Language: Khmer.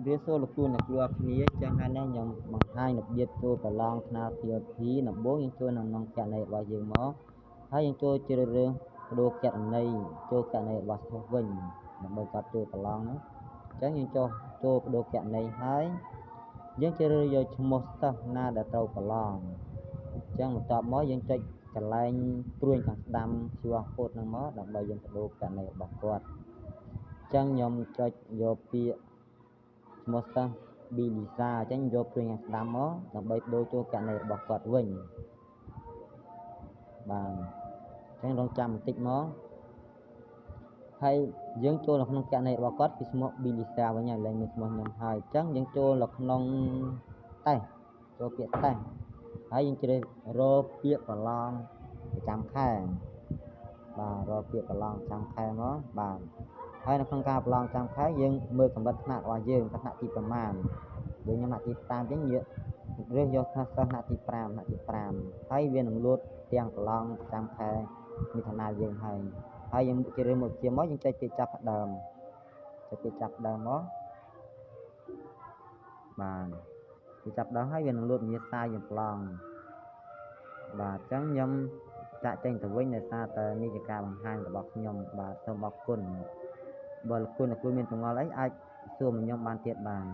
វាសួរលោកគ្រូអ្នកគ្រូអរគ្នាចឹងហើយនេះខ្ញុំបង្ហាញរបៀបចូលប្រឡងថ្នាល PLP ដំបូងយើងចូលក្នុងគណនីរបស់យើងមកហើយយើងចូលជ្រើសរើសបដូរគណនីចូលគណនីរបស់សិស្សវិញដើម្បីគាត់ចូលប្រឡងហ្នឹងចឹងយើងចូលបដូរគណនីហើយយើងជ្រើសរើសយកឈ្មោះសិស្សណាដែលត្រូវប្រឡងចឹងបន្ទាប់មកយើងចុចកន្លែងព្រួយខាងស្ដាំ QR code ហ្នឹងមកដើម្បីយើងបដូរគណនីរបស់គាត់ចឹងខ្ញុំចុចយកពាក្យឈ្មោះសិស្ស B Lisa អញ្ចឹងយកព្រួយខាងស្ដាំមកដើម្បីបដូរចូលគណនីរបស់គាត់វិញបាទអញ្ចឹងរងចាំបន្តិចមកហើយយើងចូលនៅក្នុងគណនីរបស់គាត់គឺឈ្មោះ B Lisa វិញហើយឡើងមានឈ្មោះខ្ញុំហើយអញ្ចឹងយើងចូលនៅក្នុងតេស្តចូលពាក្យតេស្តហើយយើងជ្រើសរកពាក្យប្រឡងប្រចាំខែបាទរកពាក្យប្រឡងប្រចាំខែមកបាទហើយនៅក្នុងការប្រឡងចាំខែយើងមើលកម្រិតថ្នាក់របស់យើងថ្នាក់ទីប្រមាណយើងខ្ញុំថ្នាក់ទី5អញ្ចឹងរើសយកសិស្សថ្នាក់ទី5ហើយវានឹងលួតទាំងប្រឡងប្រចាំខែមិថុនាយើងហើយយើងជ្រើសរើសមកជាមកយើងចុចពាក្យចាប់ផ្ដើមចុចពាក្យចាប់ផ្ដើមមកបាទពាក្យចាប់ផ្ដើមហើយវានឹងលួតវិញ្ញាសាយើងប្រឡងបាទអញ្ចឹងខ្ញុំចាក់ចេញទៅវិញដោយសារតែនេះជាការបង្ហាញរបស់ខ្ញុំបាទសូមអរគុណបើលោកគ្រូអ្នកគ្រូមានចម្ងល់អីអាចសួរមកខ្ញុំបានទៀតបាន